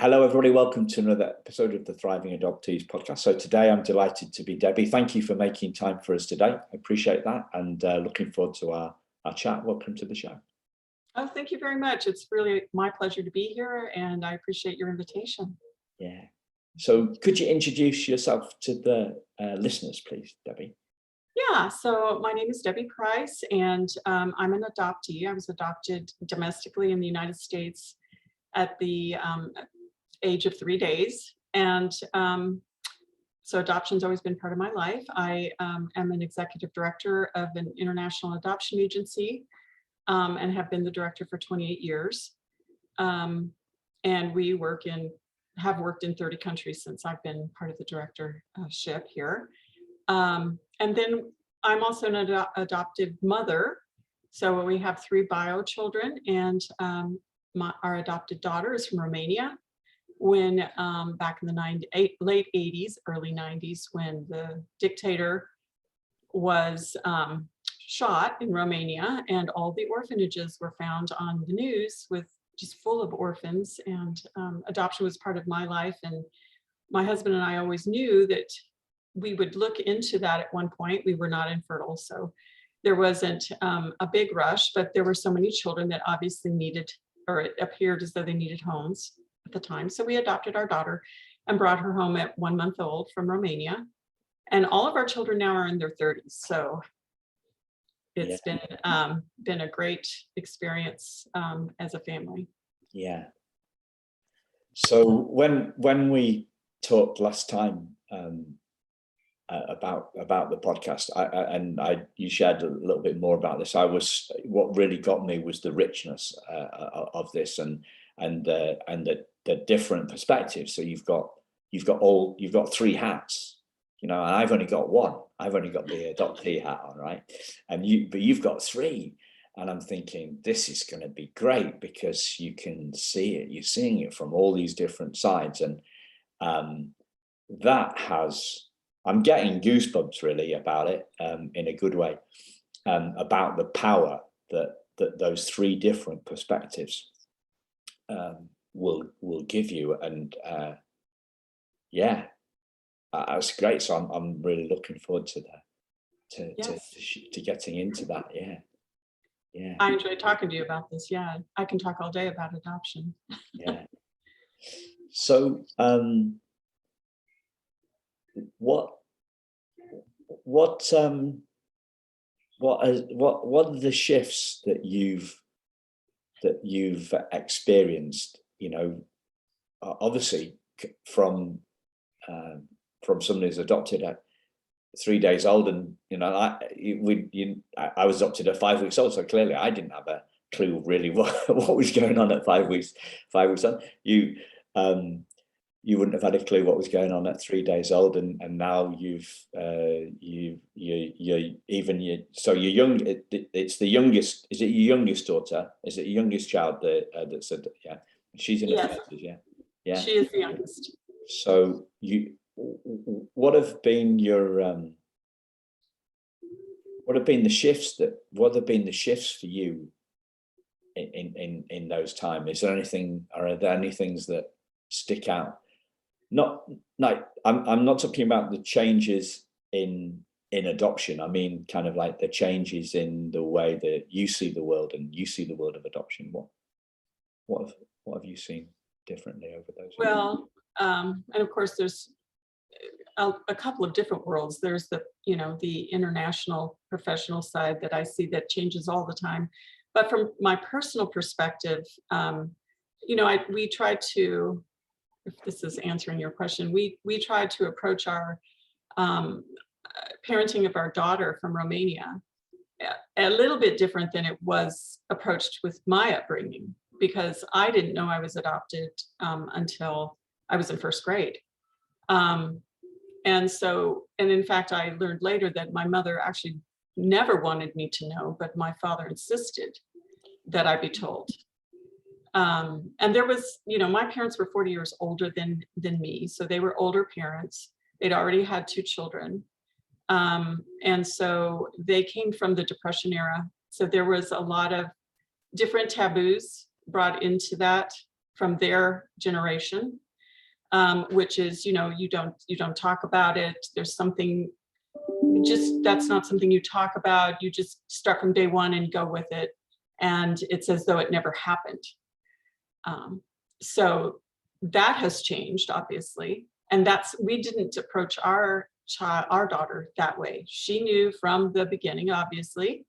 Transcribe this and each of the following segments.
Hello, everybody. Welcome to another episode of the Thriving Adoptees podcast. So today I'm delighted to be Debbie. Thank you for making time for us today. I appreciate that and looking forward to our chat. Welcome to the show. Oh, thank you very much. It's really my pleasure to be here and I appreciate your invitation. Yeah. So could you introduce yourself to the listeners, please, Debbie? Yeah, so my name is Debbie Price and I'm an adoptee. I was adopted domestically in the United States at the age of 3 days. And so adoption's always been part of my life. I am an executive director of an international adoption agency and have been the director for 28 years. And we have worked in 30 countries since I've been part of the directorship here. And then I'm also an adoptive mother. So we have 3 bio children and our adopted daughter is from Romania. When back in the late 80s, early 90s, when the dictator was shot in Romania and all the orphanages were found on the news with just full of orphans, and adoption was part of my life. And my husband and I always knew that we would look into that at one point. We were not infertile, so there wasn't a big rush, but there were so many children that obviously needed, or it appeared as though they needed homes at the time. So we adopted our daughter and brought her home at 1 month old from Romania. And all of our children now are in their 30s. So it's been a great experience as a family. Yeah. So when we talked last time about the podcast, you shared a little bit more about this. What really got me was the richness of this and the different perspectives. So you've got 3 hats, and I've only got one. I've only got the adoptee hat on, right? But you've got 3, and I'm thinking this is going to be great because you can see it. You're seeing it from all these different sides, and I'm getting goosebumps really about it in a good way, about the power that those 3 different perspectives will give you. And that's great. So I'm really looking forward to that, to getting into that. Yeah. I enjoy talking to you about this. Yeah, I can talk all day about adoption. Yeah. So what are the shifts that you've experienced, obviously from somebody who's adopted at 3 days old, and I was adopted at 5 weeks old, so clearly I didn't have a clue really what was going on at 5 weeks old. You wouldn't have had a clue what was going on at 3 days old, and now so you're young. It's the youngest. Is it your youngest daughter? Is it your youngest child that said yeah? She's in her 30s, yeah. She is the youngest. So what have been the shifts for you in those times? Are there any things that stick out? I'm not talking about the changes in adoption. I mean, kind of like the changes in the way that you see the world and you see the world of adoption. What have you seen differently over those years? Well, and of course, there's a couple of different worlds. There's the international professional side that I see that changes all the time. But from my personal perspective, we try to, if this is answering your question, we try to approach our parenting of our daughter from Romania a little bit different than it was approached with my upbringing, because I didn't know I was adopted until I was in 1st grade. And in fact, I learned later that my mother actually never wanted me to know, but my father insisted that I be told. And there was, my parents were 40 years older than me. So they were older parents. They'd already had 2 children. And so they came from the Depression era. So there was a lot of different taboos brought into that from their generation, which is, you know, you don't talk about it. There's something, just, that's not something you talk about. You just start from day one and go with it. And it's as though it never happened. So that has changed, obviously. And we didn't approach our daughter that way. She knew from the beginning, obviously.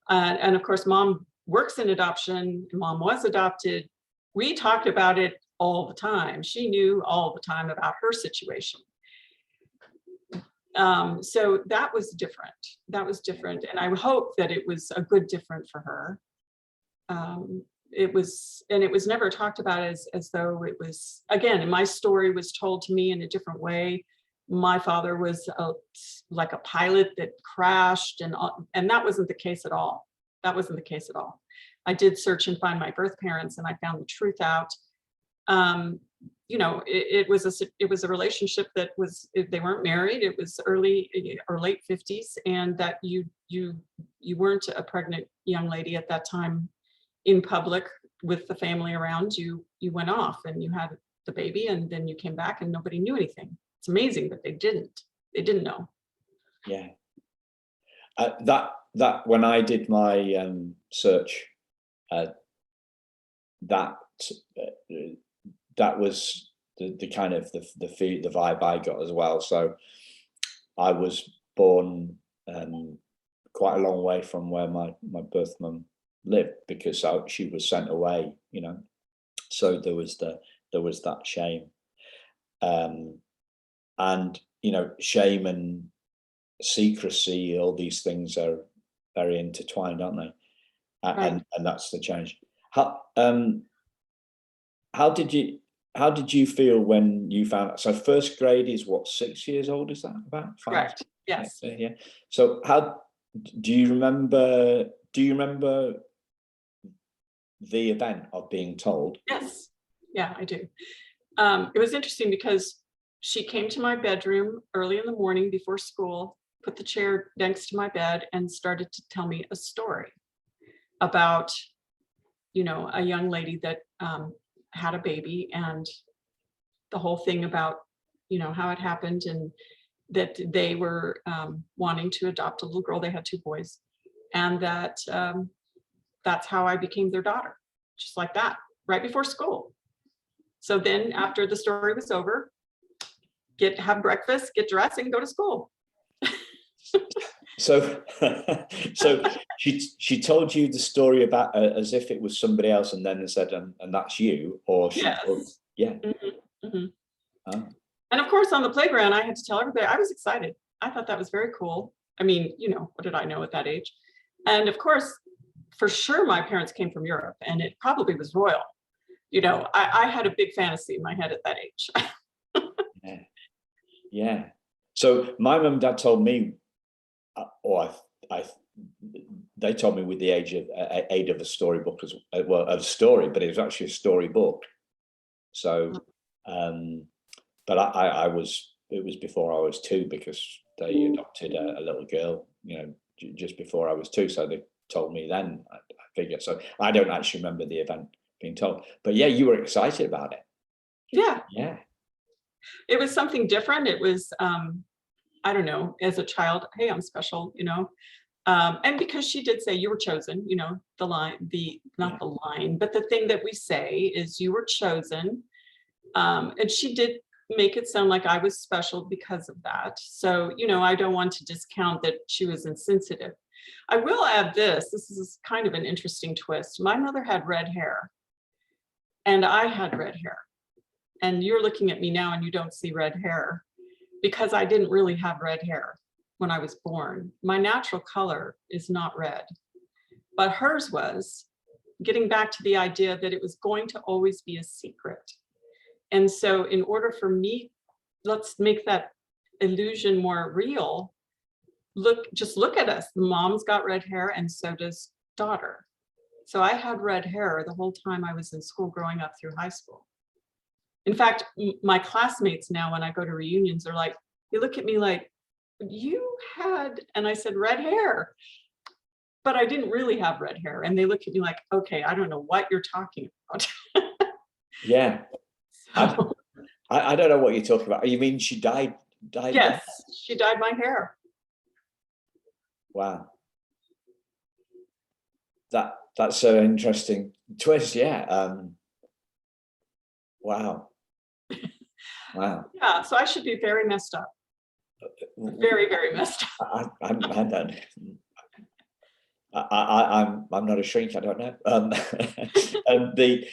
And of course, mom works in adoption. Mom was adopted. We talked about it all the time. She knew all the time about her situation. So that was different. That was different. And I hope that it was a good different for her. It was never talked about as though it was, again, and my story was told to me in a different way. My father was like a pilot that crashed, and that wasn't the case at all. That wasn't the case at all. I did search and find my birth parents, and I found the truth out. You know, it was a relationship that was, they weren't married. It was early or late 50s, and that you weren't a pregnant young lady at that time in public with the family around you. You went off and you had the baby, and then you came back and nobody knew anything. It's amazing that they didn't know. Yeah. That when I did my search, that was the kind of the vibe I got as well. So I was born quite a long way from where my birth mum lived, because she was sent away, you know. So there was that shame, and you know, shame and secrecy, all these things are very intertwined, aren't they? Right. And that's the change. How did you feel when you found out? So first grade is what, 6 years old? Is that about 5? Correct. Yes. Yeah. So how do you remember? Do you remember the event of being told? Yes. Yeah, I do. It was interesting because she came to my bedroom early in the morning before school, put the chair next to my bed, and started to tell me a story about, you know, a young lady that had a baby, and the whole thing about, you know, how it happened, and that they were wanting to adopt a little girl. They had 2 boys, and that that's how I became their daughter, just like that, right before school. So then after the story was over, have breakfast, get dressed, and go to school. So so she told you the story about as if it was somebody else, and then said, and that's you, or she Yes. told, yeah. Mm-hmm. Mm-hmm. Oh. And of course, on the playground, I had to tell everybody. I was excited. I thought that was very cool. I mean, you know, what did I know at that age? And of course, for sure, my parents came from Europe, and it probably was royal. You know, I had a big fantasy in my head at that age. Yeah. Yeah. So my mum and dad told me, or they told me with the aid of a storybook as well, a story, but it was actually a storybook. So, but it was before I was 2, because they adopted a little girl, you know, just before I was 2. So they told me then, I figure. So I don't actually remember the event being told, but yeah, you were excited about it. Yeah. Yeah. It was something different. It was, I don't know, as a child, hey, I'm special, you know. And because she did say you were chosen, you know, the line, not the line, but the thing that we say is you were chosen. And she did make it sound like I was special because of that. So, you know, I don't want to discount that she was insensitive. I will add this is kind of an interesting twist. My mother had red hair, and I had red hair. And you're looking at me now and you don't see red hair, because I didn't really have red hair when I was born. My natural color is not red, but hers was, getting back to the idea that it was going to always be a secret. And so in order for me, let's make that illusion more real. Just look at us. Mom's got red hair, and so does daughter. So I had red hair the whole time I was in school, growing up through high school. In fact, my classmates now, when I go to reunions, they're like, they look at me like, you had, and I said, red hair, but I didn't really have red hair. And they look at me like, okay, I don't know what you're talking about. Yeah. I, So, I don't know what you're talking about. You mean she died? yes, she dyed my hair. Wow. That's an interesting twist. Yeah. Wow. Wow. Yeah, so I should be very messed up. Very, very messed up. I don't. I'm not a shrink. I don't know. And the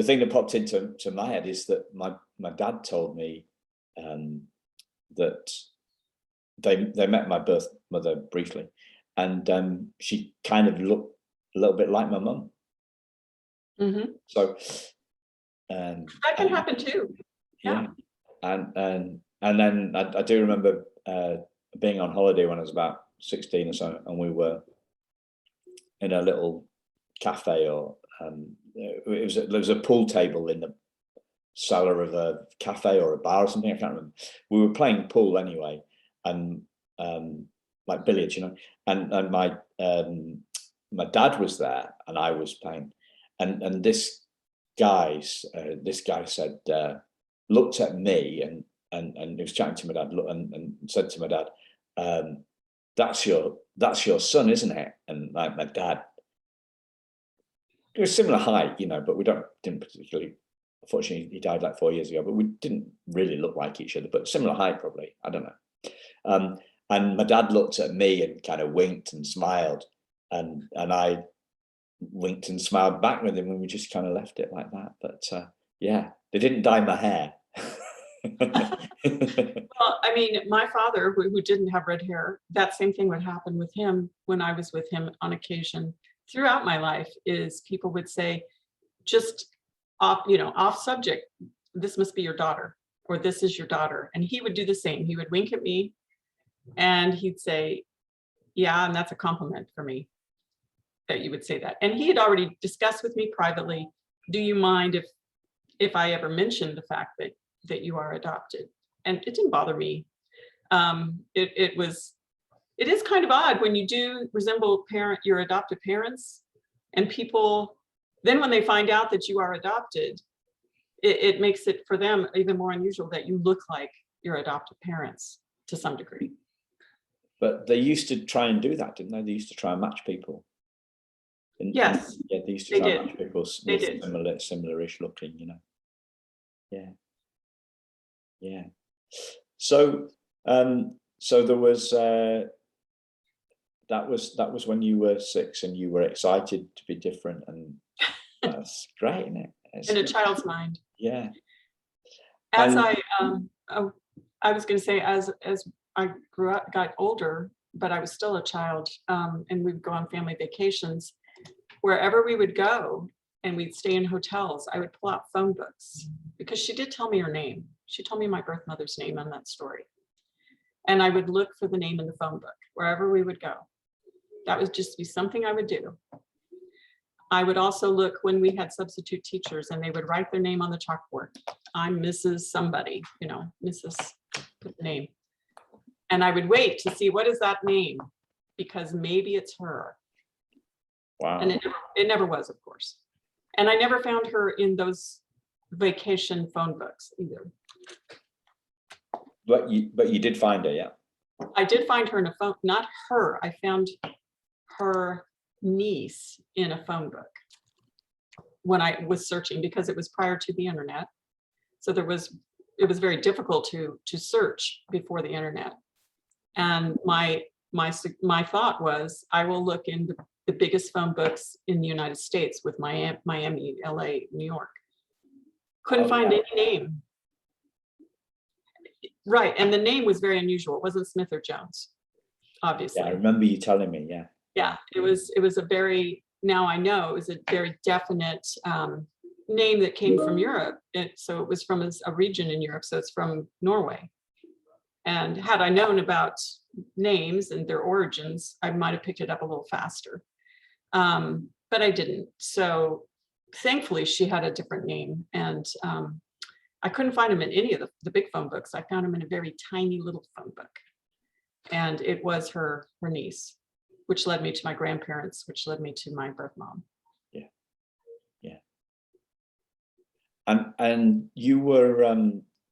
thing that popped into my head is that my dad told me that they met my birth mother briefly, and she kind of looked a little bit like my mum. So That can happen too. yeah, and then I do remember being on holiday when I was about 16 or so, and we were in a little cafe, or there was a pool table in the cellar of a cafe or a bar or something. I can't remember. We were playing pool anyway, and like billiards, and my dad was there, and I was playing, and this guy said, looked at me, and he was chatting to my dad, and said to my dad, that's your son, isn't it? And like my dad, it was similar height, but we didn't particularly. Unfortunately, he died like 4 years ago, but we didn't really look like each other, but similar height probably. I don't know. And my dad looked at me and kind of winked and smiled, and I winked and smiled back with him, and we just kind of left it like that. But yeah, they didn't dye my hair. Well, I mean, my father, who didn't have red hair, that same thing would happen with him when I was with him on occasion throughout my life. Is people would say, just off subject, this must be your daughter, or this is your daughter. And he would do the same. He would wink at me and he'd say, yeah, and that's a compliment for me that you would say that. And he had already discussed with me privately, do you mind if I ever mentioned the fact that you are adopted? And it didn't bother me. It is kind of odd when you do resemble your adoptive parents, and people, then when they find out that you are adopted, it makes it for them even more unusual that you look like your adoptive parents to some degree. But they used to try and do that, didn't they? They used to try and match people. Yes, yeah, they used to try and match people with similar-ish looking, Yeah. Yeah. So there was that was when you were 6 and you were excited to be different, and that's great, isn't it? in a child's mind. Yeah. As I was going to say, as I grew up, got older, but I was still a child, and we'd go on family vacations. Wherever we would go and we'd stay in hotels, I would pull out phone books, because she did tell me her name. She told me my birth mother's name on that story. And I would look for the name in the phone book wherever we would go. That would just be something I would do. I would also look when we had substitute teachers and they would write their name on the chalkboard. I'm Mrs. somebody, Mrs. put the name. And I would wait to see, what is that name? Because maybe it's her. Wow. And it never was, of course. And I never found her in those vacation phone books either. But you did find her, yeah? I did find her in a phone, not her. I found her niece in a phone book when I was searching, because it was prior to the internet. So it was very difficult to search before the internet. And my thought was, I will look in the biggest phone books in the United States, with Miami, LA, New York. Couldn't find any name. Right, and the name was very unusual. It wasn't Smith or Jones, obviously. Yeah, I remember you telling me, yeah. Yeah, it was a very, now I know, it was a very definite name that came from Europe. So it was from a region in Europe, so it's from Norway. And had I known about names and their origins, I might have picked it up a little faster. But I didn't. So thankfully, she had a different name. And I couldn't find him in any of the big phone books. I found him in a very tiny little phone book. And it was her niece, which led me to my grandparents, which led me to my birth mom. Yeah. And you were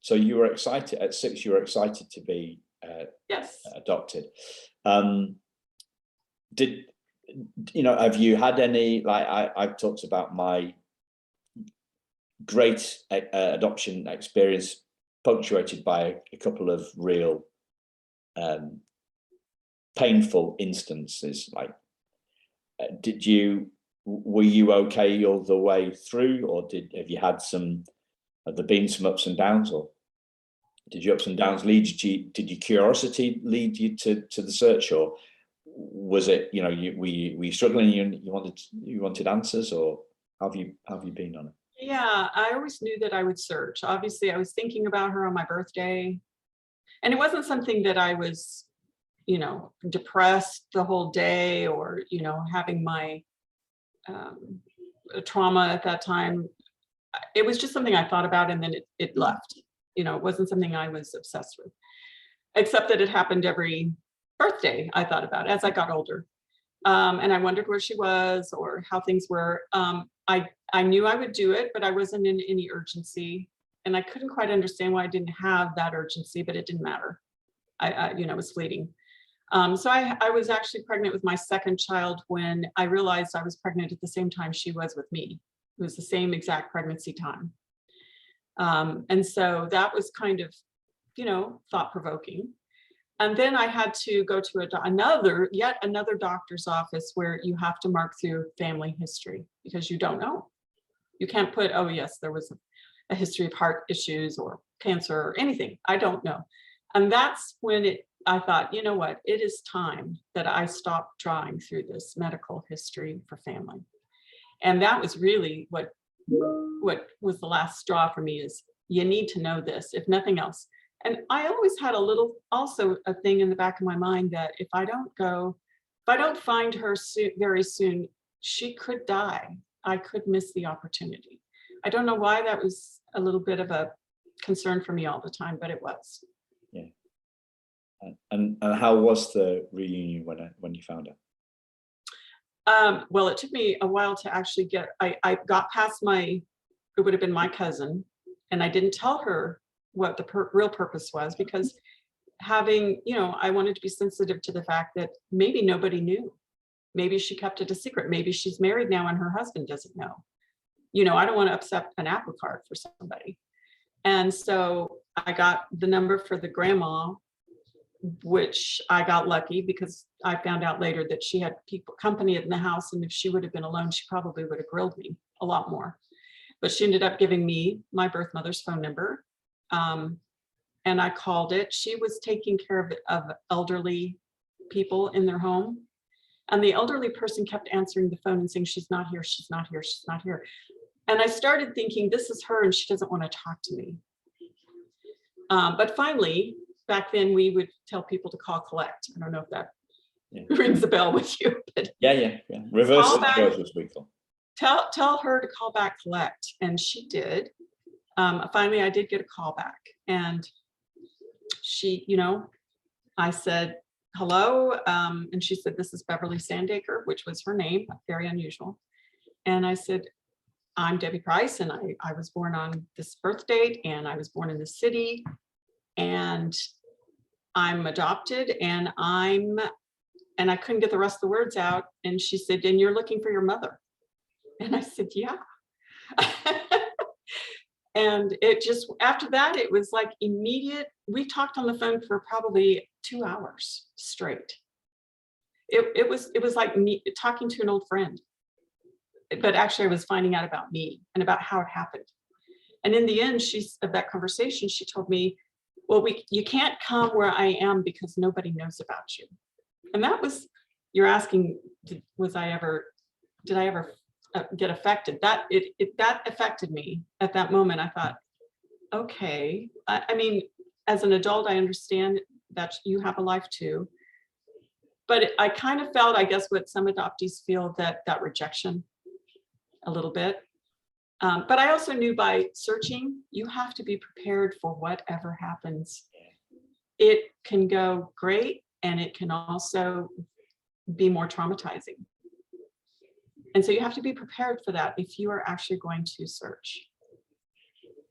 so you were excited at 6. You were excited to be Yes. adopted. Did have you had any, like I've talked about my great adoption experience, punctuated by a couple of real painful instances. Like, were you okay all the way through, or have there been some ups and downs, or did your ups and downs did your curiosity lead you to the search, or was it, were you struggling, you wanted answers, or how have you been on it? Yeah, I always knew that I would search. Obviously, I was thinking about her on my birthday, and it wasn't something that I was, depressed the whole day, or, having my trauma at that time. It was just something I thought about, and then it left. It wasn't something I was obsessed with, except that it happened every birthday. I thought about it as I got older. And I wondered where she was or how things were. I knew I would do it, but I wasn't in any urgency, and I couldn't quite understand why I didn't have that urgency, but it didn't matter. It was fleeting. So I was actually pregnant with my second child when I realized I was pregnant at the same time she was with me. It was the same exact pregnancy time. And so that was kind of, thought-provoking. And then I had to go to yet another doctor's office where you have to mark through family history, because you don't know. You can't put, oh yes, there was a history of heart issues or cancer or anything. I don't know. And that's when I thought, you know what, it is time that I stop drawing through this medical history for family. And that was really what was the last straw for me, is you need to know this, if nothing else. And I always had also a thing in the back of my mind that if I don't find her very soon, she could die. I could miss the opportunity. I don't know why that was a little bit of a concern for me all the time, but it was. Yeah. And how was the reunion when you found her? Well, it took me a while to actually I got past it would have been my cousin, and I didn't tell her what the real purpose was, because I wanted to be sensitive to the fact that maybe nobody knew. Maybe she kept it a secret. Maybe she's married now and her husband doesn't know. I don't want to upset an apple cart for somebody. And so I got the number for the grandma, which I got lucky, because I found out later that she had company in the house, and if she would have been alone, she probably would have grilled me a lot more. But she ended up giving me my birth mother's phone number, and I called it. She was taking care of elderly people in their home, and the elderly person kept answering the phone and saying, she's not here, she's not here, she's not here. And I started thinking, this is her and she doesn't want to talk to me. But finally, back then we would tell people to call collect. I don't know if that rings a bell with you. But yeah. Reverse psychosis, as we call. Tell her to call back collect, and she did. Finally, I did get a call back, and she, I said, hello, and she said, this is Beverly Sandaker, which was her name, very unusual. And I said, I'm Debbie Price, and I was born on this birth date, and I was born in this city, and I'm adopted, and I couldn't get the rest of the words out. And she said, and you're looking for your mother? And I said, yeah. And it just, after that, it was like immediate. We talked on the phone for probably 2 hours straight. It was like me talking to an old friend, but actually I was finding out about me and about how it happened. And in the end, of that conversation, she told me, well, you can't come where I am because nobody knows about you. And that was, you're asking, did I ever get affected? That affected me at that moment. I thought, okay, I mean, as an adult, I understand that you have a life too, but I kind of felt, I guess, what some adoptees feel, that rejection a little bit. But I also knew by searching, you have to be prepared for whatever happens. It can go great, and it can also be more traumatizing. And so you have to be prepared for that if you are actually going to search.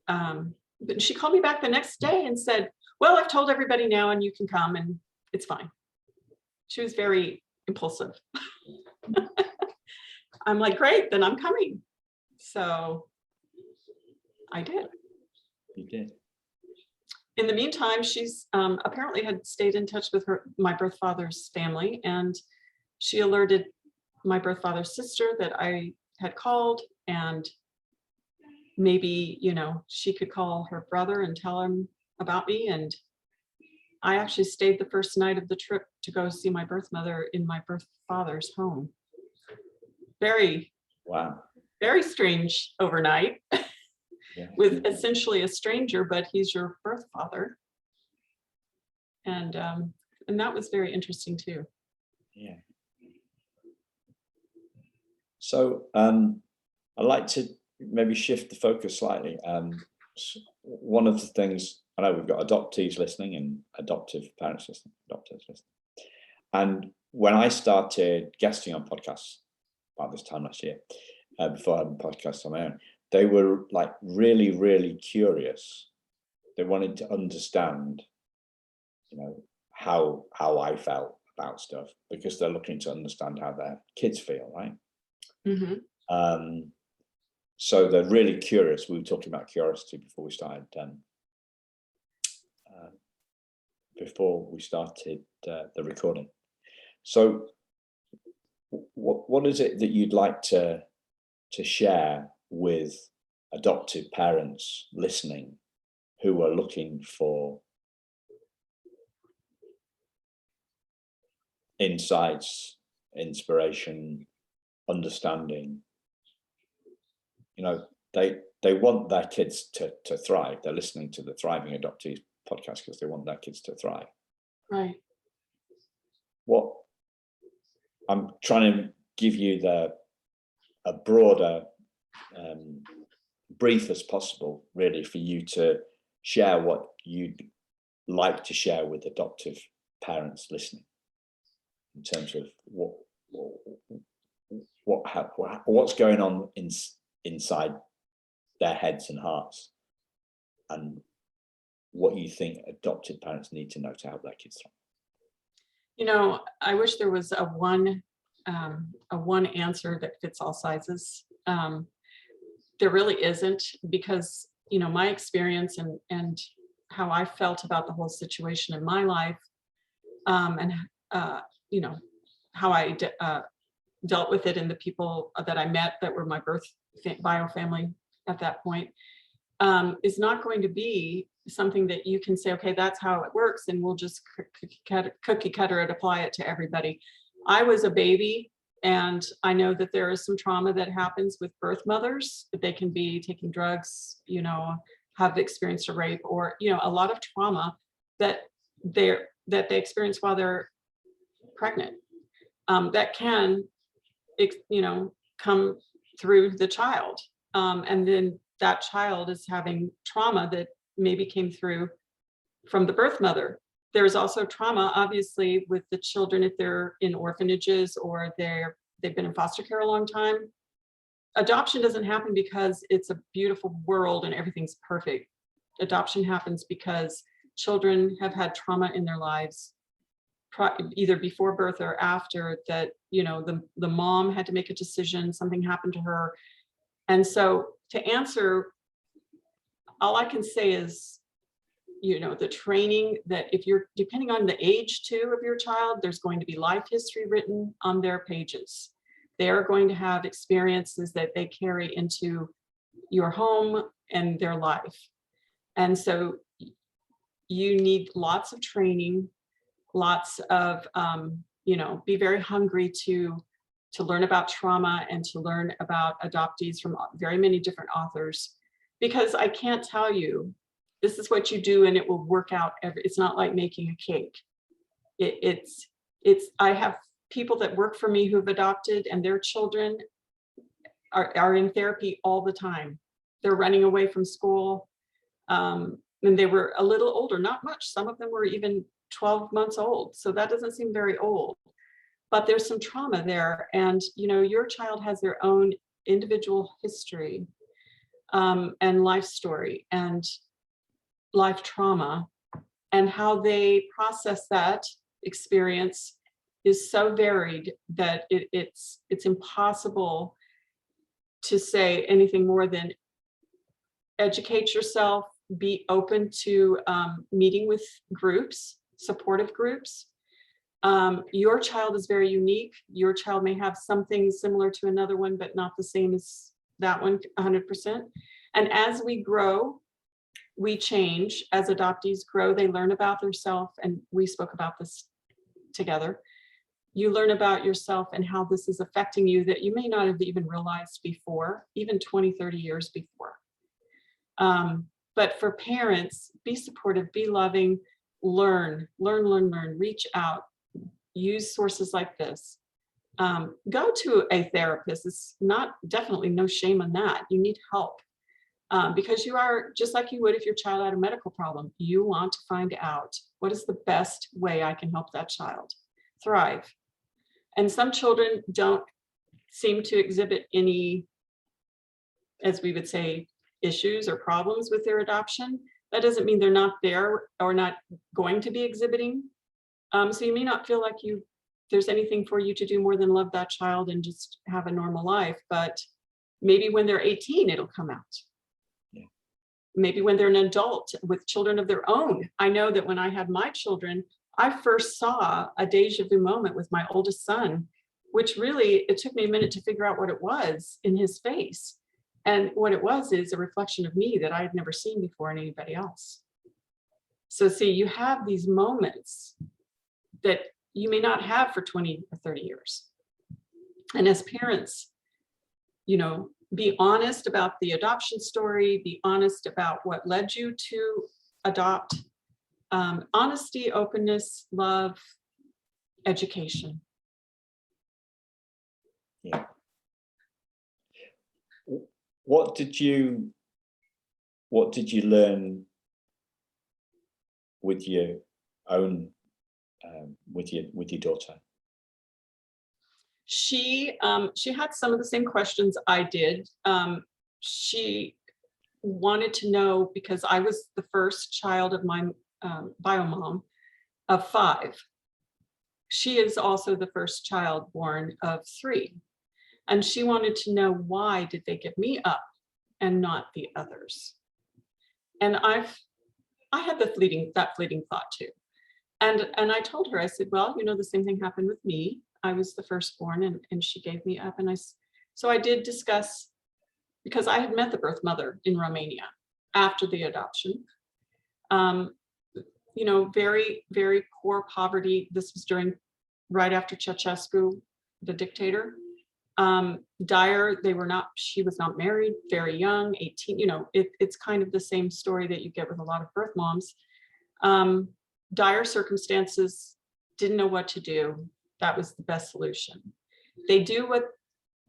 But she called me back the next day and said, well, I've told everybody now and you can come and it's fine. She was very impulsive. I'm like, great, then I'm coming. So I did. You did. In the meantime, she's apparently had stayed in touch with my birth father's family, and she alerted my birth father's sister that I had called, and maybe, she could call her brother and tell him about me. And I actually stayed the first night of the trip to go see my birth mother in my birth father's home. Very, wow, very strange overnight. Yeah. With essentially a stranger, but he's your birth father. And that was very interesting too. Yeah. So I'd like to maybe shift the focus slightly. One of the things, I know we've got adoptees listening and adoptive parents listening, adopters listening. And when I started guesting on podcasts about this time last year, before I had a podcast on my own, they were like really, really curious. They wanted to understand, how I felt about stuff, because they're looking to understand how their kids feel, right? Mm-hmm. So they're really curious. We were talking about curiosity before we started. The recording. So, what is it that you'd like to share with adoptive parents listening who are looking for insights, inspiration, understanding? They want their kids to thrive. They're listening to the Thriving Adoptees podcast because they want their kids to thrive. Right. What I'm trying to give you a broader brief as possible, really, for you to share what you'd like to share with adoptive parents listening, in terms of what's going on inside their heads and hearts, and what you think adopted parents need to know to help their kids thrive. I wish there was a one answer that fits all sizes. There really isn't, because my experience and how I felt about the whole situation in my life, and how I dealt with it, and the people that I met that were my birth bio family at that point, is not going to be something that you can say, okay, that's how it works, and we'll just cookie cutter it, apply it to everybody. I was a baby, and I know that there is some trauma that happens with birth mothers, that they can be taking drugs, have experienced a rape, or a lot of trauma that they experience while they're pregnant, that can come through the child, and then that child is having trauma that maybe came through from the birth mother. There's also trauma, obviously, with the children if they're in orphanages or they've been in foster care a long time. Adoption doesn't happen because it's a beautiful world and everything's perfect. Adoption happens because children have had trauma in their lives, either before birth or after, that the mom had to make a decision, something happened to her. And so, to answer, all I can say is, the training that, if you're, depending on the age too of your child, there's going to be life history written on their pages. They are going to have experiences that they carry into your home and their life. And so you need lots of training, lots of, be very hungry to learn about trauma and to learn about adoptees from very many different authors, because I can't tell you, this is what you do and it will work out. It's not like making a cake. I have people that work for me who've adopted, and their children are in therapy all the time. They're running away from school. And they were a little older, not much. Some of them were even 12 months old. So that doesn't seem very old, but there's some trauma there. And, your child has their own individual history. and life story and life trauma, and how they process that experience is so varied that it's impossible to say anything more than educate yourself, be open to meeting with groups, supportive groups. Your child is very unique. Your child may have something similar to another one, but not the same as that one 100%. And as we grow, we change. As adoptees grow, they learn about themselves. And we spoke about this together. You learn about yourself and how this is affecting you that you may not have even realized before, even 20, 30 years before. But for parents, be supportive, be loving, learn, reach out, use sources like this. Go to a therapist. It's definitely no shame in that. You need help. Because you are, just like you would if your child had a medical problem, you want to find out what is the best way I can help that child thrive. And some children don't seem to exhibit any, as we would say, issues or problems with their adoption. That doesn't mean they're not there or not going to be exhibiting. So you may not feel like there's anything for you to do more than love that child and just have a normal life, but maybe when they're 18, it'll come out. Yeah. Maybe when they're an adult with children of their own. I know that when I had my children, I first saw a deja vu moment with my oldest son, which really, it took me a minute to figure out what it was in his face. And what it was is a reflection of me that I had never seen before in anybody else. So see, you have these moments that you may not have for 20 or 30 years. And as parents, be honest about the adoption story, be honest about what led you to adopt. Honesty, openness, love, education. Yeah. What did you learn with your own with your daughter? She had some of the same questions I did. She wanted to know, because I was the first child of my bio mom of 5. She is also the first child born of 3. And she wanted to know, why did they give me up and not the others? And I had that fleeting thought too. And I told her, I said, well, the same thing happened with me. I was the firstborn and she gave me up. And so I did discuss, because I had met the birth mother in Romania after the adoption. Very, very poor poverty. This was right after Ceausescu, the dictator. Dire, she was not married, very young, 18, it's kind of the same story that you get with a lot of birth moms. Dire circumstances, didn't know what to do. That was the best solution. They do what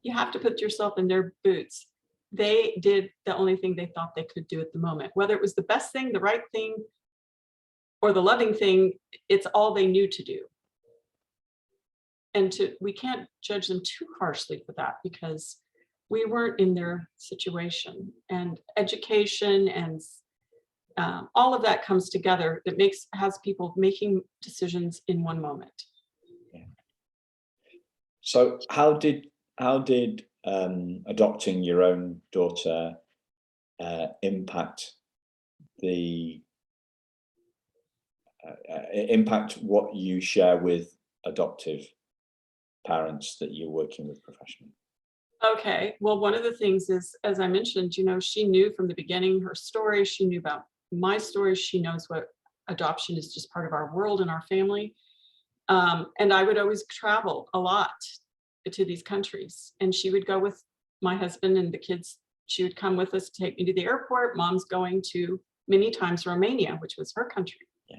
you have to put yourself in their boots. They did the only thing they thought they could do at the moment, whether it was the best thing, the right thing, or the loving thing, it's all they knew to do. And we can't judge them too harshly for that, because we weren't in their situation. And education and all of that comes together that has people making decisions in one moment. Yeah. So how did adopting your own daughter impact what you share with adoptive parents that you're working with professionally? Okay, well, one of the things is, as I mentioned, she knew from the beginning her story. She knew about my story. She knows what adoption is, just part of our world and our family. And I would always travel a lot to these countries, and she would go with my husband and the kids. She would come with us to take me to the airport. Mom's going to many times Romania, which was her country. Yeah.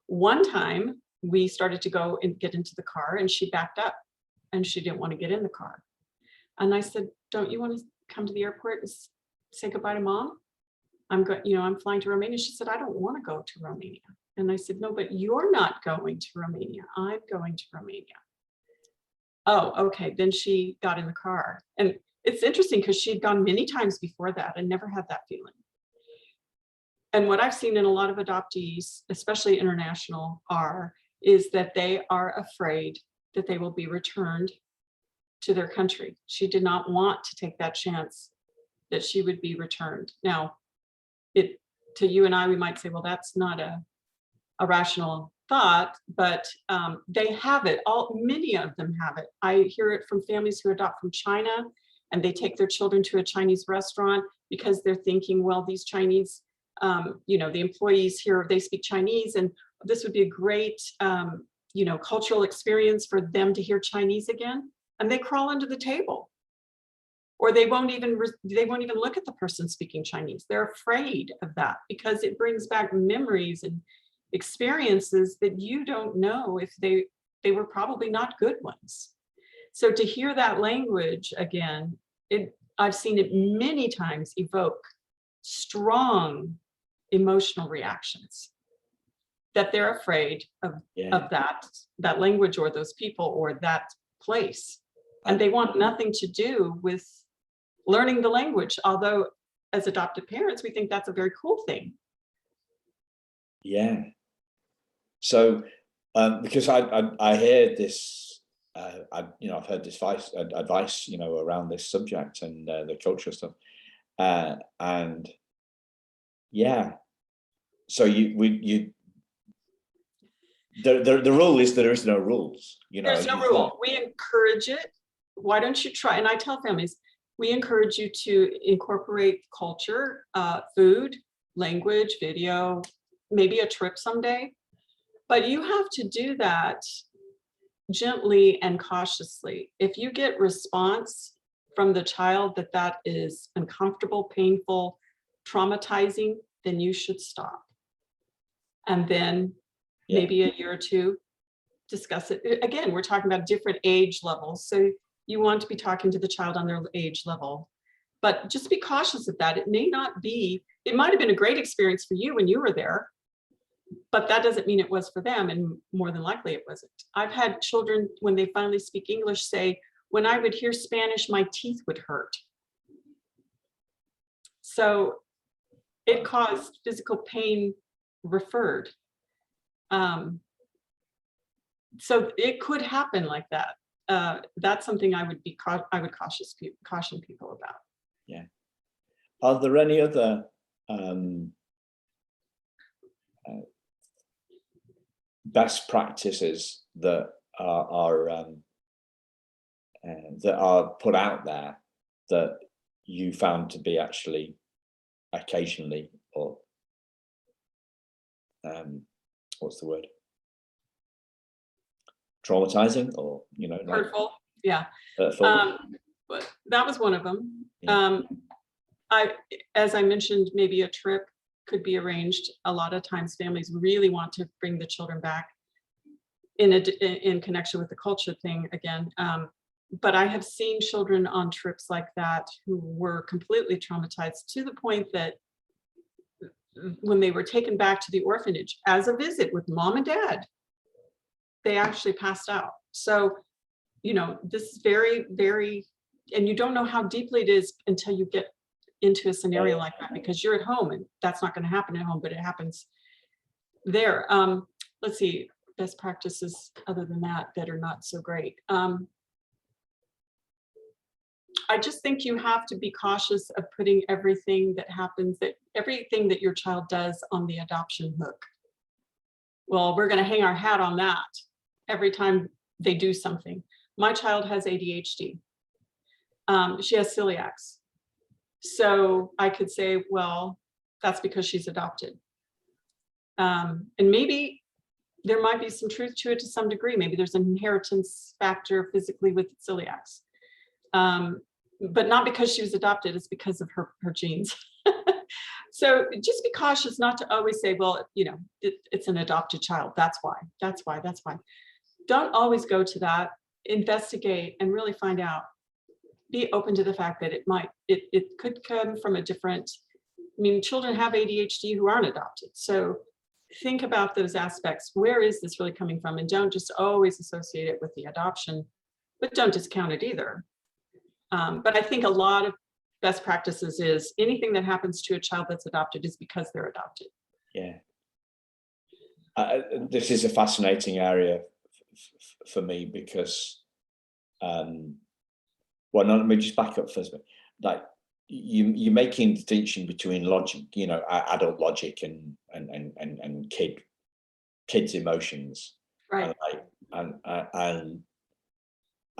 One time we started to go and get into the car, and she backed up and she didn't want to get in the car. And I said, don't you want to come to the airport and say goodbye to Mom? I'm flying to Romania. She said, I don't want to go to Romania. And I said, no, but you're not going to Romania. I'm going to Romania. Oh, okay. Then she got in the car. And it's interesting because she'd gone many times before that and never had that feeling. And what I've seen in a lot of adoptees, especially international, is that they are afraid that they will be returned to their country. She did not want to take that chance that she would be returned. Now, to you and I, we might say, well, that's not a rational thought, but they have it. Many of them have it. I hear it from families who adopt from China, and they take their children to a Chinese restaurant because they're thinking, well, these Chinese, the employees here, they speak Chinese, and this would be a great, cultural experience for them to hear Chinese again. And they crawl under the table, or they won't even look at the person speaking Chinese. They're afraid of that because it brings back memories and experiences that you don't know if they were probably not good ones. So to hear that language again, I've seen it many times evoke strong emotional reactions, that they're afraid of that language or those people or that place. And they want nothing to do with learning the language, although as adopted parents, we think that's a very cool thing. Yeah. So because I hear this, I've heard this advice, around this subject and the culture stuff, and yeah. So the rule is there is no rules. There's no rule. We encourage it. Why don't you try? And I tell families, we encourage you to incorporate culture, food, language, video, maybe a trip someday. But you have to do that gently and cautiously. If you get response from the child that is uncomfortable, painful, traumatizing, then you should stop. And then maybe a year or two, discuss it. Again, we're talking about different age levels. So you want to be talking to the child on their age level. But just be cautious of that. It might have been a great experience for you when you were there, but that doesn't mean it was for them, and more than likely it wasn't. I've had children, when they finally speak English, say, when I would hear Spanish, my teeth would hurt. So it caused physical pain referred. So it could happen like that. That's something I would caution people about. Yeah. Are there any other best practices that are put out there that you found to be actually occasionally, or what's the word, traumatizing, or Hurtful? Yeah. Hurtful? But that was one of them. Yeah. As I mentioned, maybe a trip could be arranged. A lot of times families really want to bring the children back in connection with the culture thing again. But I have seen children on trips like that who were completely traumatized to the point that when they were taken back to the orphanage as a visit with mom and dad, they actually passed out. So, this is very, very, and you don't know how deeply it is until you get into a scenario like that, because you're at home and that's not going to happen at home, but it happens there. Let's see, best practices other than that are not so great. I just think you have to be cautious of putting everything that your child does on the adoption hook. Well, we're going to hang our hat on that every time they do something. My child has ADHD. She has celiacs. So I could say, well, that's because she's adopted. And maybe there might be some truth to it to some degree. Maybe there's an inheritance factor physically with celiacs. But not because she was adopted, it's because of her genes. So just be cautious not to always say, well, it's an adopted child. That's why. Don't always go to that. Investigate and really find out. Be open to the fact that it could come from a different, children have ADHD who aren't adopted. So think about those aspects. Where is this really coming from? And don't just always associate it with the adoption, but don't discount it either. But I think a lot of best practices is anything that happens to a child that's adopted is because they're adopted. Yeah. This is a fascinating area for me because, well, no, let me just back up first. Like you're making distinction between logic, you know, adult logic and kids' emotions, Right. and I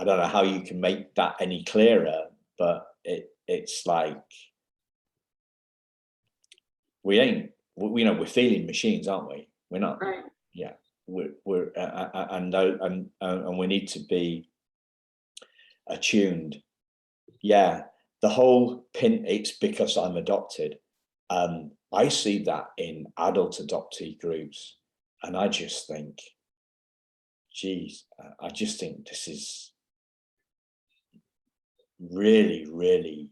don't know how you can make that any clearer, but it's like we're feeling machines, aren't we? We're not. Right. Yeah, we're and we need to be attuned. Yeah, the whole pin. It's because I'm adopted. I see that in adult adoptee groups, and I just think, geez, I just think this is really, really,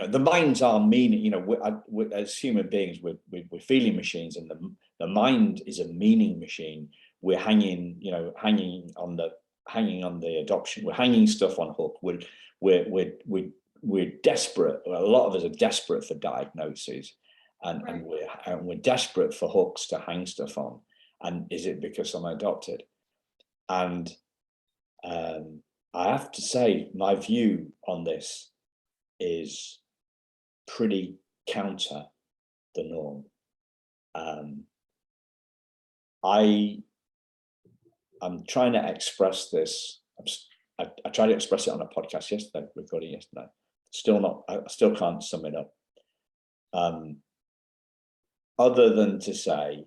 the minds are meaning. We're, as human beings, we're feeling machines, and the mind is a meaning machine. We're hanging on the adoption. We're hanging stuff on hook. We're desperate. A lot of us are desperate for diagnoses, and Right. we're desperate for hooks to hang stuff on. And is it because I'm adopted? And I have to say, my view on this is pretty counter the norm. I'm trying to express this. I tried to express it on a podcast yesterday, recording yesterday. I still can't sum it up. Other than to say,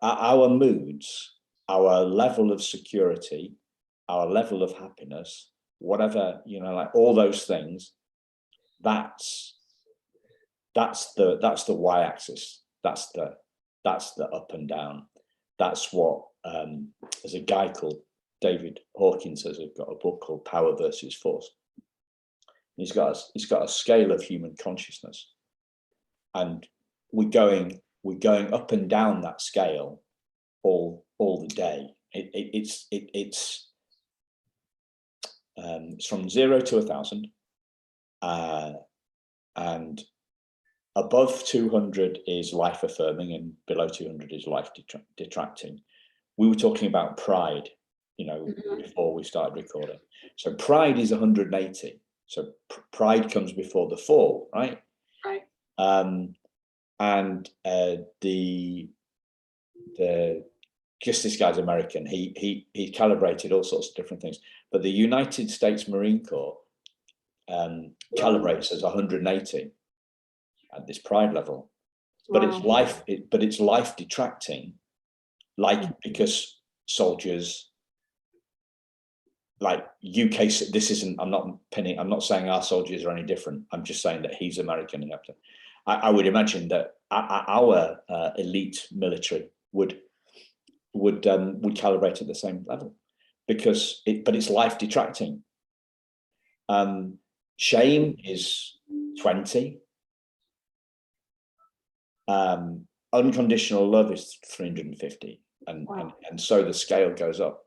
our moods, our level of security, our level of happiness, whatever, like all those things, that's the y-axis. That's the up and down. That's what there's a guy called David Hawkins has got a book called Power versus Force. He's got a scale of human consciousness, and we're going up and down that scale all the day. It's from 0 to 1,000, and above 200 is life affirming, and below 200 is life detracting. We were talking about pride, before we started recording. So pride is 180. So pride comes before the fall, right? Right. And just this guy's American. He calibrated all sorts of different things, but the United States Marine Corps calibrates as 180 at this pride level. But Wow. it's life detracting, because soldiers, like UK, this isn't. I'm not saying our soldiers are any different. I'm just saying that he's American. I would imagine that our elite military would calibrate at the same level, but it's life detracting. Shame is 20. Unconditional love is 350, and so the scale goes up.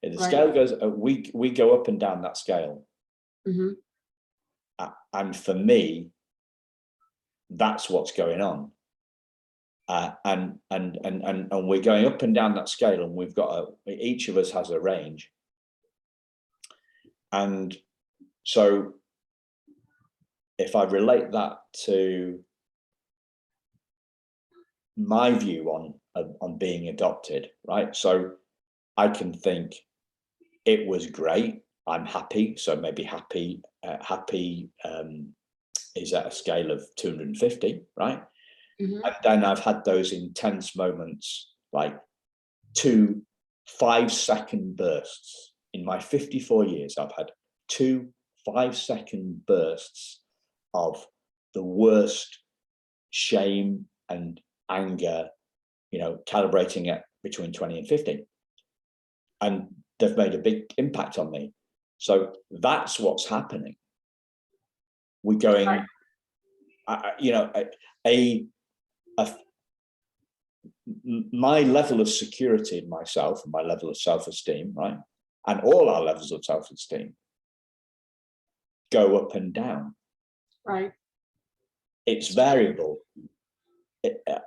If the scale goes, we go up and down that scale. Mm-hmm. And for me, that's what's going on. And we're going up and down that scale, and we've got each of us has a range. And so if I relate that to my view on being adopted, right? So I can think it was great. I'm happy. So maybe happy is at a scale of 250, right? Mm-hmm. And then I've had those intense moments, like 2 5-second bursts. In my 54 years, I've had 2 5-second bursts of the worst shame and anger, calibrating at between 20 and 50. And they've made a big impact on me. So that's what's happening. We're going, my level of security in myself and my level of self-esteem, right, and all our levels of self-esteem go up and down. Right. It's variable.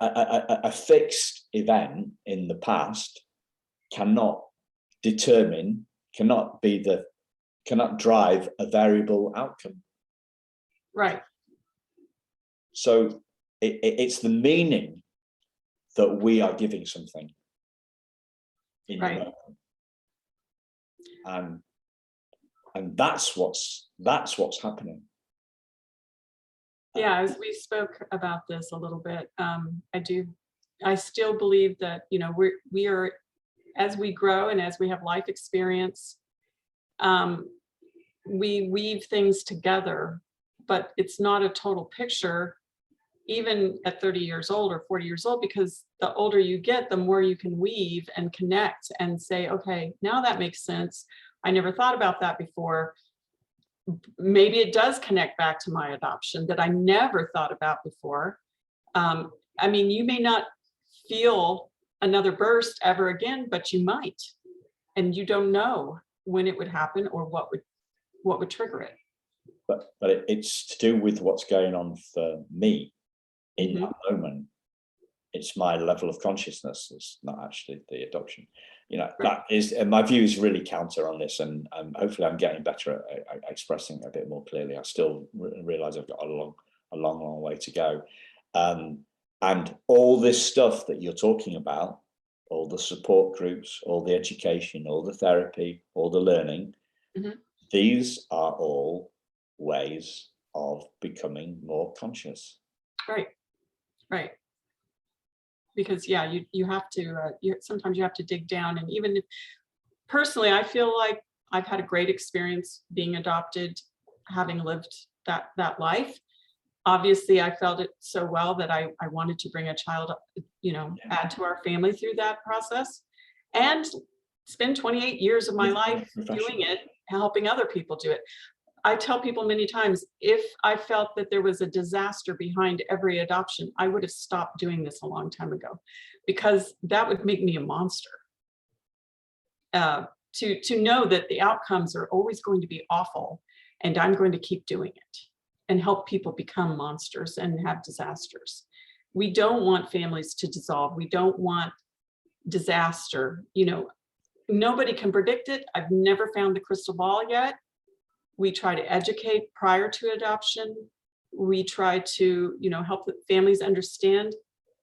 A fixed event in the past cannot drive a variable outcome. Right. So it's the meaning that we are giving something in the moment. And that's what's happening. Yeah, as we spoke about this a little bit, I still believe that, you know, we are, as we grow and as we have life experience, we weave things together, but it's not a total picture, even at 30 years old or 40 years old, because the older you get, the more you can weave and connect and say, okay, now that makes sense. I never thought about that before. Maybe it does connect back to my adoption that I never thought about before. I mean, you may not feel another burst ever again, but you might, and you don't know when it would happen or what would trigger it. But it's to do with what's going on for me in that moment. It's my level of consciousness. It's not actually the adoption. You know, that is, and my view is really counter on this, and hopefully I'm getting better at expressing a bit more clearly. I still realize I've got a long way to go. And all this stuff that you're talking about, all the support groups, all the education, all the therapy, all the learning, these are all ways of becoming more conscious. Right. Because yeah, you have to, sometimes you have to dig down. And even if, personally, I feel like I've had a great experience being adopted, having lived that life. Obviously, I felt it so well that I wanted to bring a child, you know, add to our family through that process, and spend 28 years of my life doing it, helping other people do it. I tell people many times, if I felt that there was a disaster behind every adoption, I would have stopped doing this a long time ago, because that would make me a monster. To know that the outcomes are always going to be awful, and I'm going to keep doing it and help people become monsters and have disasters. We don't want families to dissolve. We don't want disaster. You know, nobody can predict it. I've never found the crystal ball yet. We try to educate prior to adoption. We try to, you know, help the families understand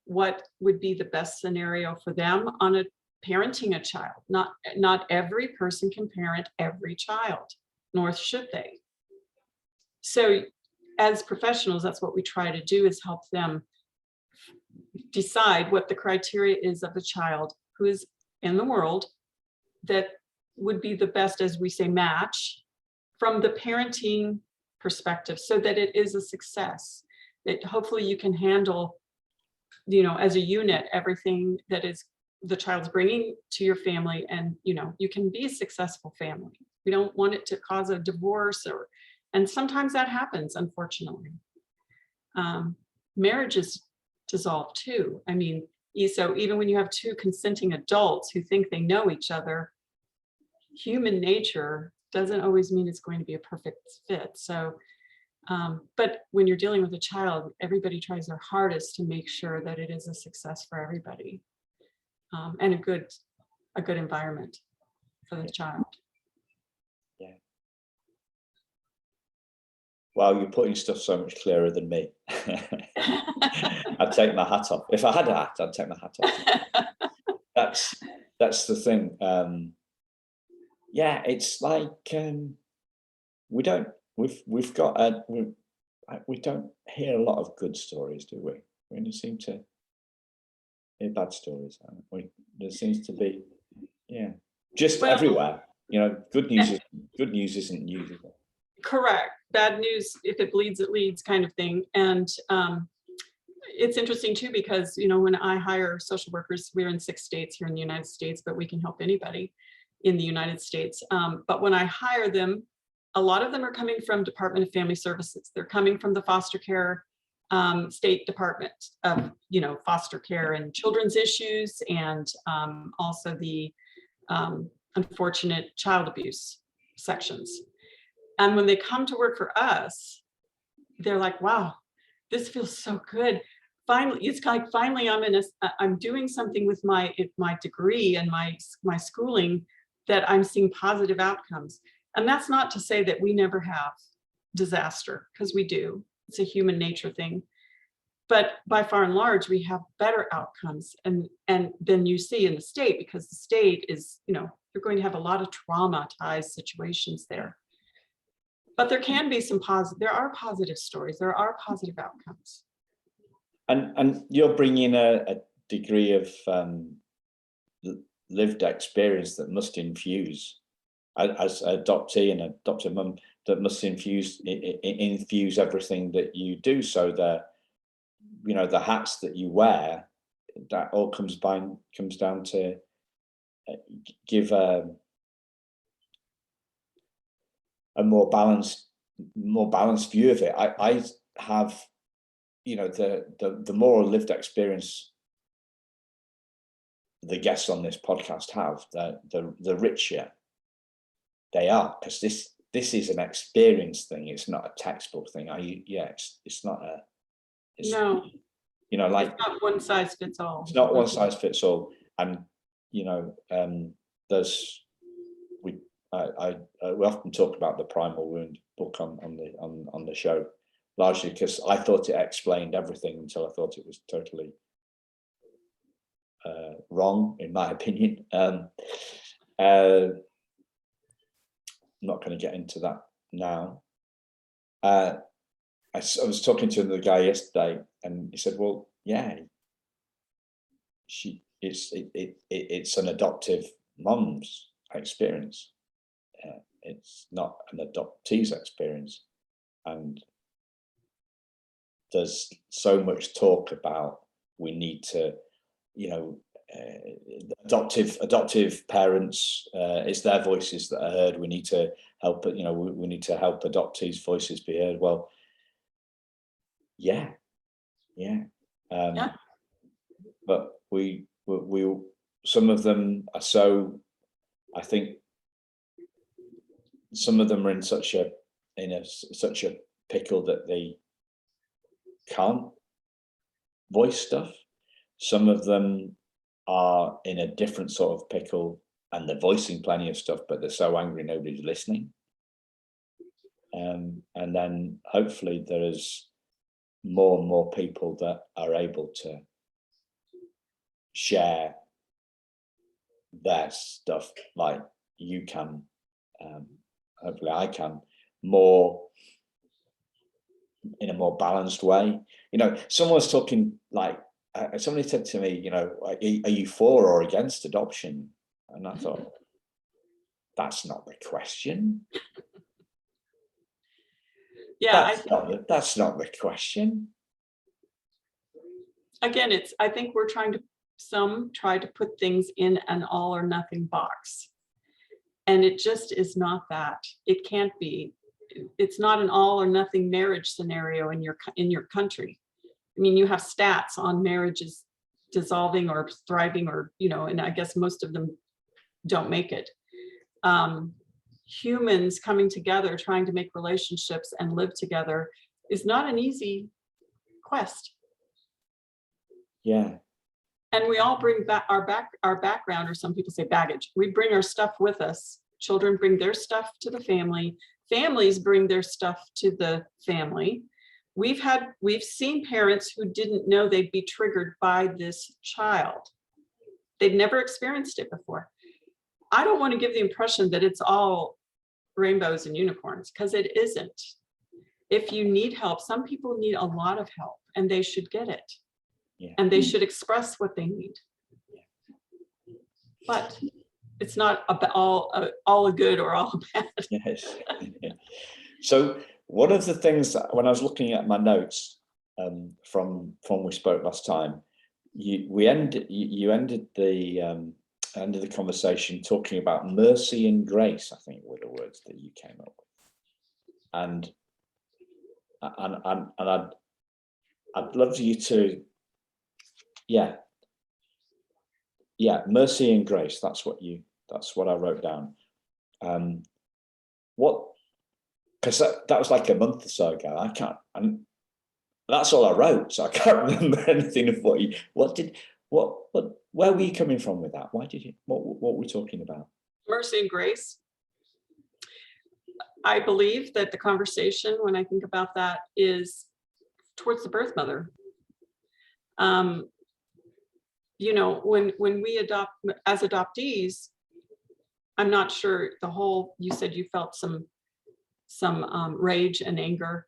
what would be the best scenario for them on parenting a child. Not every person can parent every child, nor should they. So as professionals, that's what we try to do, is help them decide what the criteria is of a child who is in the world that would be the best, as we say, match from the parenting perspective, so that it is a success, that hopefully you can handle, you know, as a unit, everything that is the child's bringing to your family, and, you know, you can be a successful family. We don't want it to cause a divorce, and sometimes that happens, unfortunately. Marriages dissolve too. I mean, so even when you have two consenting adults who think they know each other, human nature doesn't always mean it's going to be a perfect fit. So, but when you're dealing with a child, everybody tries their hardest to make sure that it is a success for everybody, and a good environment for the child. Yeah. Well, you're putting stuff so much clearer than me. I'd take my hat off. If I had a hat, I'd take my hat off. That's the thing. Yeah, it's like we don't hear a lot of good stories, do we? We only seem to hear bad stories. There seems to be, just everywhere. You know, good news isn't news, is it? Correct. Bad news, if it bleeds, it leads, kind of thing. And it's interesting too, because, you know, when I hire social workers, we're in 6 states here in the United States, but we can help anybody in the United States. But when I hire them, a lot of them are coming from Department of Family Services. They're coming from the foster care State Department of, foster care and children's issues, and also the unfortunate child abuse sections. And when they come to work for us, they're like, wow, this feels so good. Finally, it's like finally I'm doing something with my degree and my schooling that I'm seeing positive outcomes. And that's not to say that we never have disaster, because we do. It's a human nature thing. But by far and large, we have better outcomes and than you see in the state, because the state is, you're going to have a lot of traumatized situations there. But there can be there are positive stories, there are positive outcomes. And you're bringing a degree of lived experience that must infuse, as an adoptee and adopted mum, that must infuse everything that you do. So the hats that you wear, that all comes down to give a more balanced view of it. I have, the more lived experience the guests on this podcast have, the richer they are, because this is an experience thing. It's not a textbook thing. It's not a. No. Like, it's not one size fits all. It's not one size fits all, and we often talk about the Primal Wound book on the show, largely because I thought it explained everything until I thought it was totally wrong, in my opinion. I'm not going to get into that now. I was talking to another guy yesterday, and he said, "Well, yeah, it's an adoptive mum's experience. It's not an adoptee's experience." And there's so much talk about we need to, adoptive parents. It's their voices that are heard. We need to help. We need to help adoptees' voices be heard. Well. Yeah. But we some of them are so. I think some of them are in such a pickle that they can't voice stuff. Some of them are in a different sort of pickle, and they're voicing plenty of stuff, but they're so angry nobody's listening. And then hopefully there is more and more people that are able to share their stuff, like you can, hopefully I can, more in a more balanced way. Someone was talking, like, somebody said to me, are you for or against adoption? And I thought, that's not the question. Yeah, that's not the question. Again, I think some try to put things in an all or nothing box. And it just is not that. It can't be. It's not an all or nothing marriage scenario in your country. I mean, you have stats on marriages dissolving or thriving, or, and I guess most of them don't make it. Humans coming together, trying to make relationships and live together is not an easy quest. Yeah. And we all bring back our background, or some people say baggage. We bring our stuff with us. Children bring their stuff to the family. Families bring their stuff to the family. We've seen parents who didn't know they'd be triggered by this child. They'd never experienced it before. I don't want to give the impression that it's all rainbows and unicorns, because it isn't. If you need help, some people need a lot of help, and they should get it. Yeah. And they should express what they need. But it's not all a good or all bad. Yes. So one of the things that, when I was looking at my notes from we spoke last time, you ended the conversation talking about mercy and grace, I think were the words that you came up with. And I'd love you to, yeah, mercy and grace. That's what I wrote down. What, because that was like a month or so ago. That's all I wrote, so I can't remember anything of where were you coming from with that? Why did you, what were we talking about? Mercy and grace. I believe that the conversation, when I think about that, is towards the birth mother. You know, when we adopt as adoptees, I'm not sure you said you felt some rage and anger.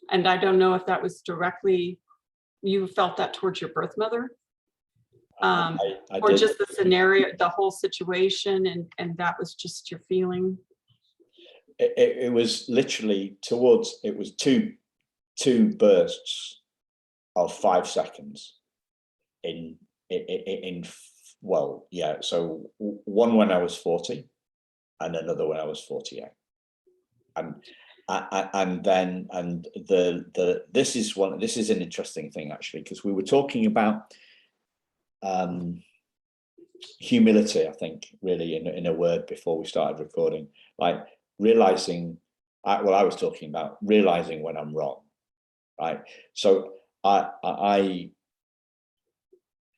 And I don't know if that was directly, you felt that towards your birth mother. I Or did. just the scenario, the whole situation, and that was just your feeling. It was literally it was two bursts of 5 seconds well, yeah. So one when I was 40 and another when I was 48. And this is an interesting thing, actually, because we were talking about humility, I think, really, in a word before we started recording, like realizing, I was talking about realizing when I'm wrong, right? So I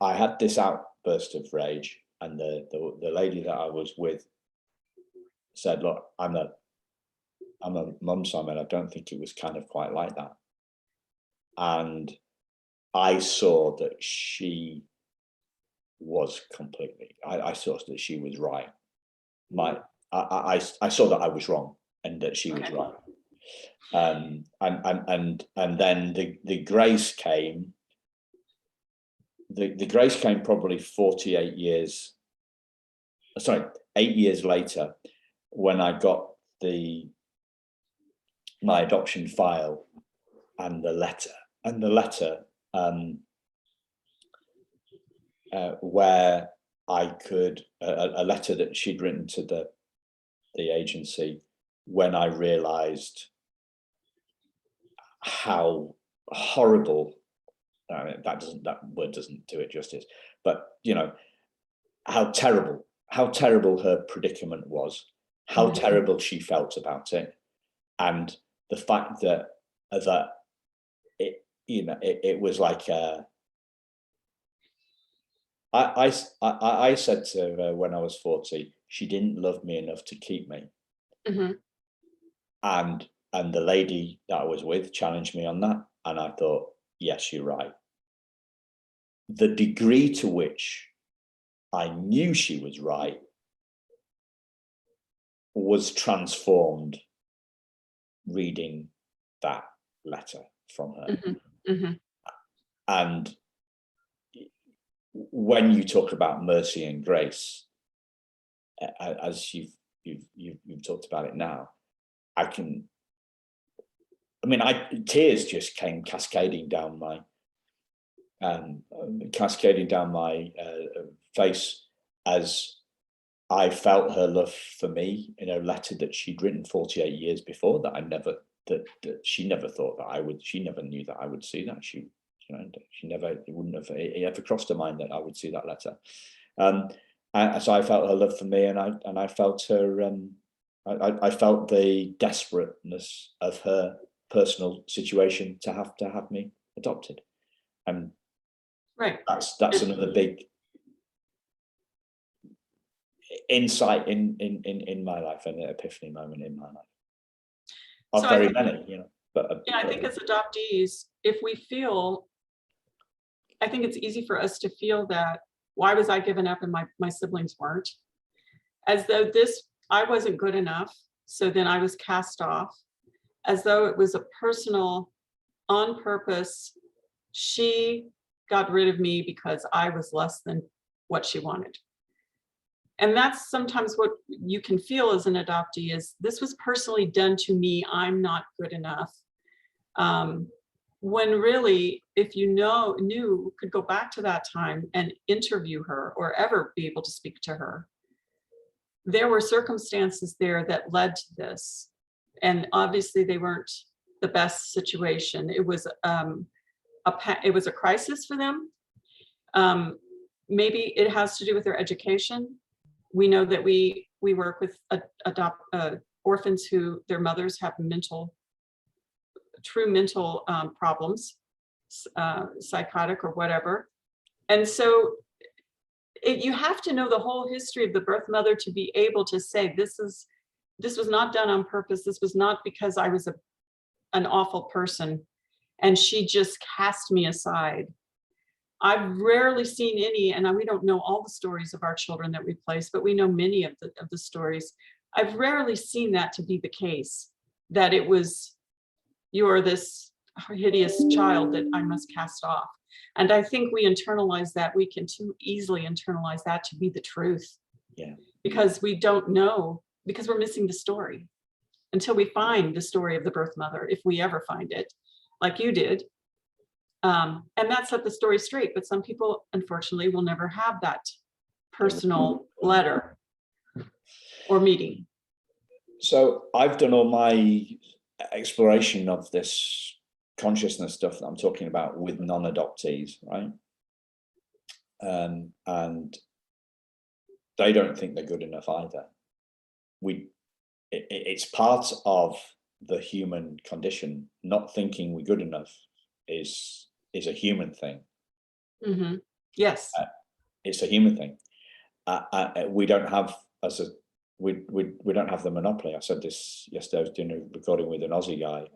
had this outburst of rage, and the lady that I was with said, "Look, I'm a mum, Simon. I don't think it was kind of quite like that." And I saw that she was completely. I saw that she was right. I saw that I was wrong and that she was right. And then the grace came. The grace came probably 8 years later, when I got my adoption file and the letter where I could a letter that she'd written to the agency, when I realized how horrible, that word doesn't do it justice, but you know how terrible her predicament was, how terrible she felt about it, and the fact that it was like I said to her when I was 40, she didn't love me enough to keep me. Mm-hmm. And the lady that I was with challenged me on that, and I thought, yes, you're right. The degree to which I knew she was right was transformed reading that letter from her. Mm-hmm. Mm-hmm. And when you talk about mercy and grace, as you've talked about it now, tears just came cascading down my face, as I felt her love for me in a letter that she'd written 48 years before, that she never thought that I would. She never knew that I would see that. It wouldn't have ever crossed her mind that I would see that letter. So I felt her love for me, and I felt her. I felt the desperateness of her personal situation to have me adopted, and Right. That's another big insight in my life, and an epiphany moment in my life. Of So very many, But I think as adoptees, if we feel, I think it's easy for us to feel that, why was I given up and my siblings weren't? As though I wasn't good enough, so then I was cast off, as though it was a personal, on purpose, she got rid of me because I was less than what she wanted. And that's sometimes what you can feel as an adoptee, is this was personally done to me, I'm not good enough. When really, if you could go back to that time and interview her, or ever be able to speak to her, there were circumstances there that led to this. And obviously they weren't the best situation. It was a it was a crisis for them. Maybe it has to do with their education. We know that we work with orphans who their mothers have true mental problems, psychotic or whatever. And so you have to know the whole history of the birth mother to be able to say, this was not done on purpose. This was not because I was an awful person and she just cast me aside. I've rarely seen any, and we don't know all the stories of our children that we place, but we know many of the stories. I've rarely seen that to be the case, that it was, you're this hideous child that I must cast off. And I think we internalize that. We can too easily internalize that to be the truth. Yeah. Because we don't know, because we're missing the story until we find the story of the birth mother, if we ever find it, like you did. And that set the story straight. But some people, unfortunately, will never have that personal letter or meeting. So I've done all my exploration of this consciousness stuff that I'm talking about with non-adoptees, right? And they don't think they're good enough either. It's part of the human condition. Not thinking we're good enough is a human thing. Mm-hmm. Yes, it's a human thing. We don't have we don't have the monopoly. I said this yesterday. I was doing a recording with an Aussie guy,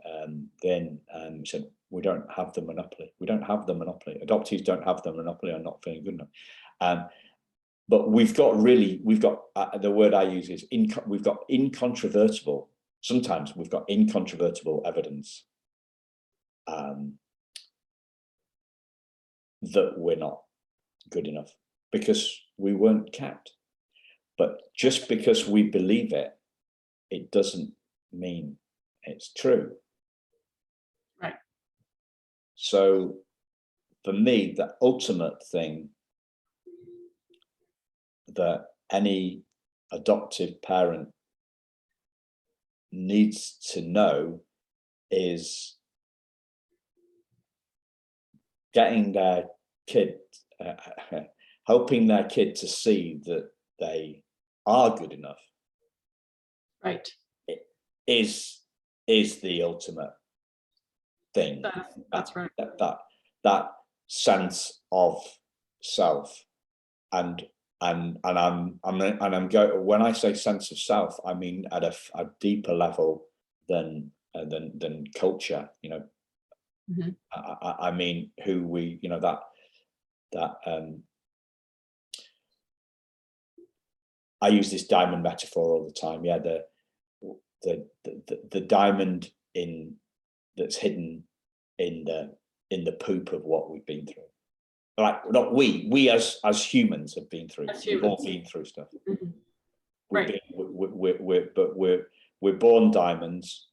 then said we don't have the monopoly. We don't have the monopoly. Adoptees don't have the monopoly on not feeling good enough. But we've got the word I use is we've got incontrovertible. Sometimes we've got incontrovertible evidence that we're not good enough because we weren't kept. But just because we believe it, it doesn't mean it's true. right. So for me, the ultimate thing that any adoptive parent needs to know is getting their kid, helping their kid to see that they are good enough. Right. It is the ultimate thing. That's right. That sense of self, and I'm going, when I say sense of self, I mean at a deeper level than culture. You know, Mm-hmm. I mean who we, you know, that I use this diamond metaphor all the time. Yeah, the diamond that's hidden in the poop of what we've been through. Like, not we as humans have been through. We've all been through stuff. Mm-hmm. Right. We're born diamonds,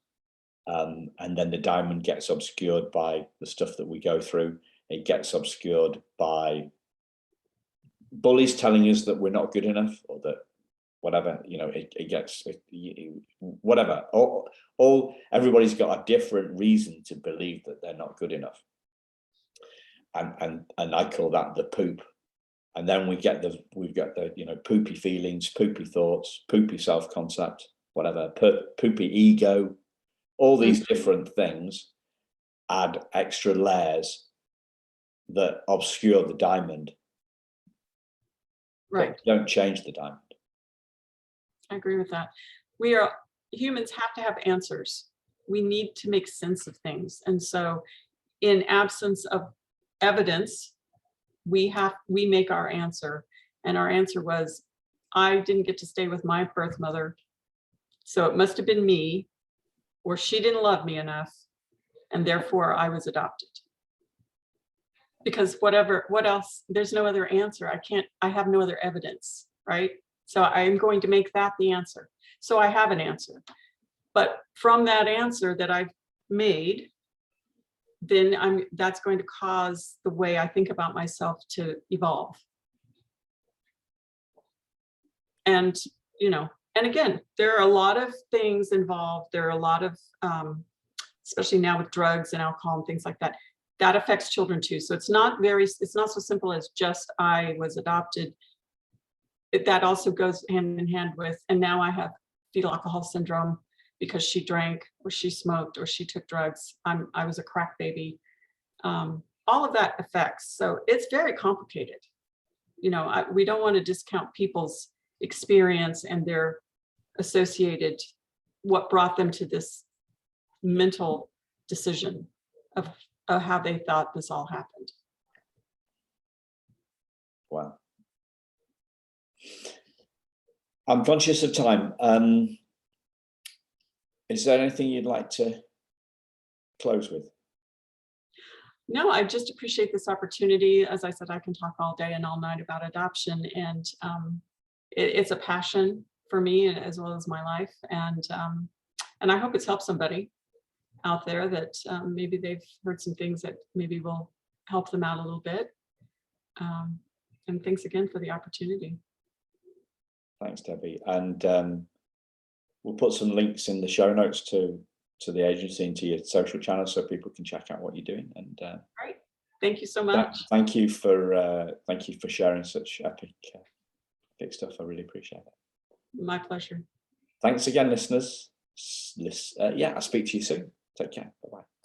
and then the diamond gets obscured by the stuff that we go through. It gets obscured by bullies telling us that we're not good enough, or that whatever, you know, it gets whatever. All everybody's got a different reason to believe that they're not good enough, and I call that the poop. And then we've got the you know, poopy feelings, poopy thoughts, poopy self-concept, whatever, poopy ego. All these different things add extra layers that obscure the diamond. Right. But don't change the diamond. I agree with that. Humans have to have answers. We need to make sense of things. And so in absence of evidence, we make our answer. And our answer was, I didn't get to stay with my birth mother, so it must have been me, or she didn't love me enough, and therefore I was adopted. Because what else, there's no other answer. I have no other evidence, right? So I'm going to make that the answer. So I have an answer. But from that answer that I've made, then that's going to cause the way I think about myself to evolve. And, you know, and again, there are a lot of things involved. There are a lot of, especially now with drugs and alcohol and things like that, that affects children too. So it's not so simple as just I was adopted. That also goes hand in hand with, and now I have fetal alcohol syndrome because she drank or she smoked or she took drugs. I was a crack baby. All of that affects. So it's very complicated. We don't want to discount people's experience and their associated, what brought them to this mental decision of how they thought this all happened. Wow. I'm conscious of time. Is there anything you'd like to close with? No, I just appreciate this opportunity. As I said, I can talk all day and all night about adoption, and it's a passion for me as well as my life. And I hope it's helped somebody out there that maybe they've heard some things that maybe will help them out a little bit. And thanks again for the opportunity. Thanks, Debbie. And we'll put some links in the show notes to the agency and to your social channels so people can check out what you're doing. And Great. Thank you so much. Thank you for sharing such epic stuff. I really appreciate it. My pleasure. Thanks again, listeners. I'll speak to you soon. Take care. Bye-bye.